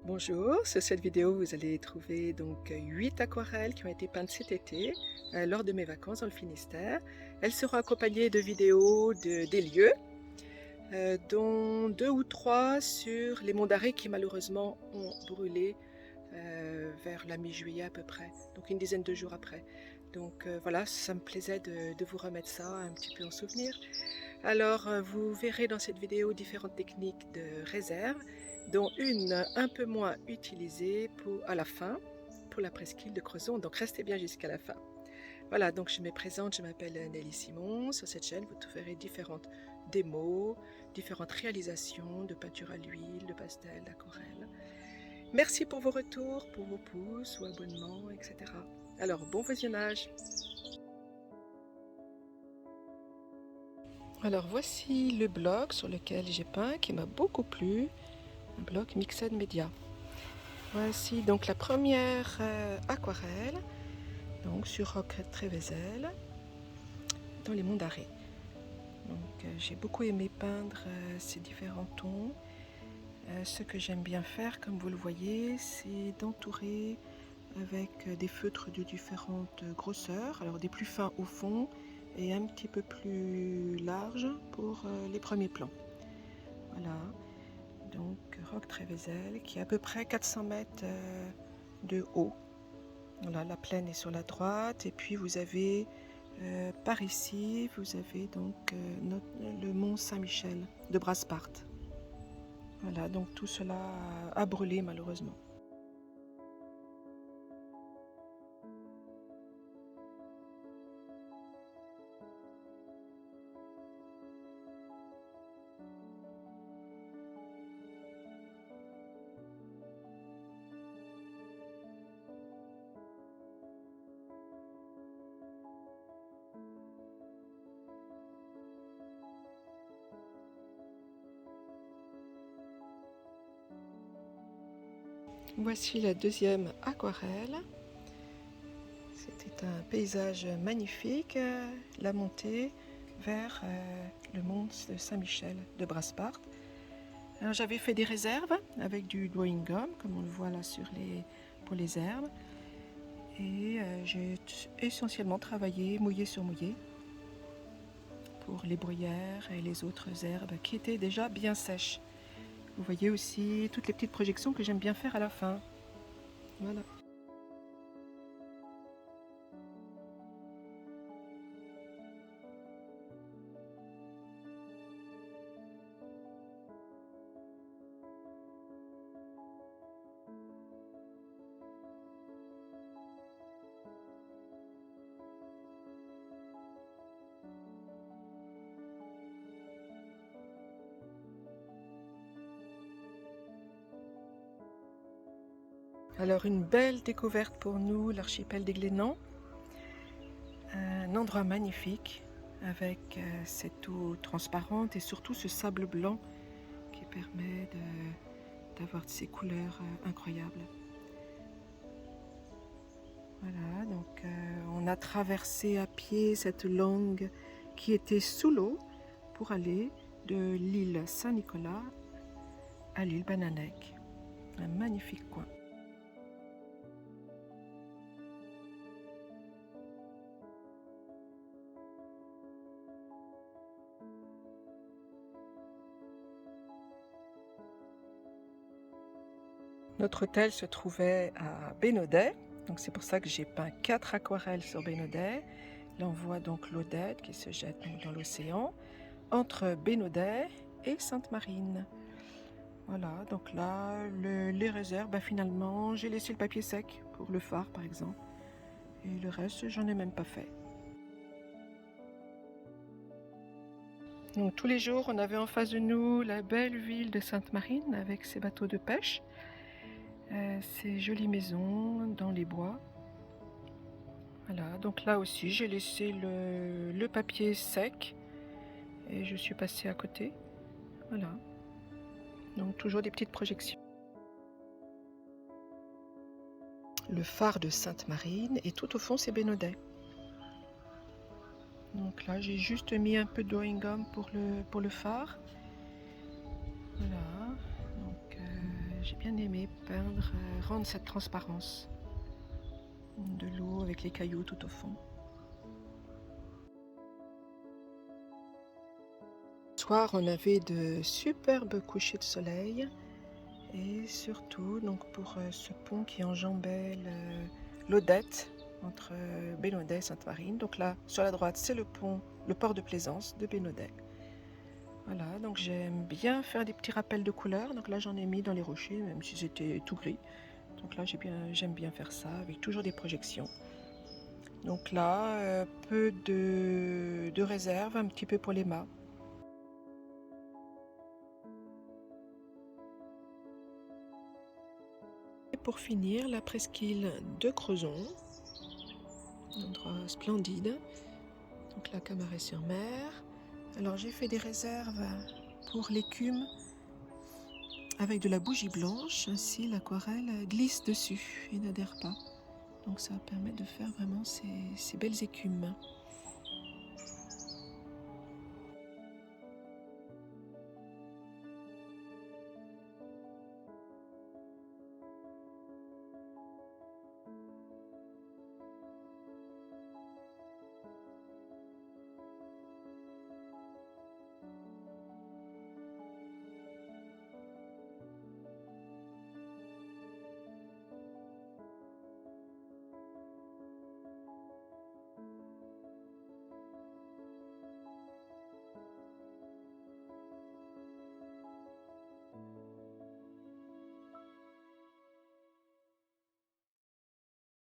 Bonjour, sur cette vidéo vous allez trouver donc 8 aquarelles qui ont été peintes cet été lors de mes vacances dans le Finistère. Elles seront accompagnées de vidéos des lieux, dont 2 ou 3 sur les monts d'Arrée qui malheureusement ont brûlé vers la mi-juillet à peu près, donc une dizaine de jours après. Donc voilà, ça me plaisait de vous remettre ça un petit peu en souvenir. Alors, vous verrez dans cette vidéo différentes techniques de réserve, dont une un peu moins utilisée à la fin, pour la presqu'île de Crozon. Donc, restez bien jusqu'à la fin. Voilà, donc je me présente, je m'appelle Nelly Simon. Sur cette chaîne, vous trouverez différentes démos, différentes réalisations de peinture à l'huile, de pastel, d'aquarelle. Merci pour vos retours, pour vos pouces ou abonnements, etc. Alors, bon visionnage! Alors voici le bloc sur lequel j'ai peint qui m'a beaucoup plu, un bloc Mixed Media. Voici donc la première aquarelle, donc sur Roque Trévezel, dans les monts d'Arrée. Donc j'ai beaucoup aimé peindre ces différents tons. Ce que j'aime bien faire, comme vous le voyez, c'est d'entourer avec des feutres de différentes grosseurs, alors des plus fins au fond et un petit peu plus larges pour les premiers plans. Voilà, donc Roque Trévezel qui est à peu près 400 mètres de haut. Voilà, la plaine est sur la droite et puis vous avez par ici, vous avez donc le mont Saint-Michel de Brasparts. Voilà, donc tout cela a brûlé malheureusement. Voici la deuxième aquarelle. C'était un paysage magnifique, la montée vers le mont de Saint-Michel de Brasparts. Alors j'avais fait des réserves avec du drawing gum, comme on le voit là pour les herbes. Et j'ai essentiellement travaillé mouillé sur mouillé pour les bruyères et les autres herbes qui étaient déjà bien sèches. Vous voyez aussi toutes les petites projections que j'aime bien faire à la fin. Voilà. Alors une belle découverte pour nous, l'archipel des Glénans. Un endroit magnifique avec cette eau transparente et surtout ce sable blanc qui permet d'avoir ces couleurs incroyables. Voilà, donc on a traversé à pied cette langue qui était sous l'eau pour aller de l'île Saint-Nicolas à l'île Bananek. Un magnifique coin. Notre hôtel se trouvait à Bénodet, donc c'est pour ça que j'ai peint 4 aquarelles sur Bénodet. Là on voit donc l'Odette qui se jette dans l'océan entre Bénodet et Sainte-Marine. Voilà, donc là les réserves, finalement j'ai laissé le papier sec pour le phare par exemple, et le reste j'en ai même pas fait. Donc tous les jours on avait en face de nous la belle ville de Sainte-Marine avec ses bateaux de pêche. Ces jolies maisons dans les bois. Voilà, donc là aussi j'ai laissé le papier sec et je suis passée à côté. Voilà, donc toujours des petites projections. Le phare de Sainte-Marine et tout au fond c'est Bénodet. Donc là j'ai juste mis un peu de drawing gum pour le phare. Voilà, donc j'ai bien aimé peindre, rendre cette transparence de l'eau avec les cailloux tout au fond. Ce soir, on avait de superbes couchers de soleil et surtout donc pour ce pont qui enjambait l'Odette entre Bénodet et Sainte-Marine. Donc là, sur la droite, c'est le port de plaisance de Bénodet. Voilà, donc j'aime bien faire des petits rappels de couleurs. Donc là, j'en ai mis dans les rochers, même si c'était tout gris. Donc là, j'aime bien faire ça avec toujours des projections. Donc là, peu de réserve, un petit peu pour les mâts. Et pour finir, la presqu'île de Crozon, un endroit splendide. Donc la Camaret-sur-Mer. Alors j'ai fait des réserves pour l'écume avec de la bougie blanche, ainsi l'aquarelle glisse dessus et n'adhère pas. Donc ça permet de faire vraiment ces belles écumes.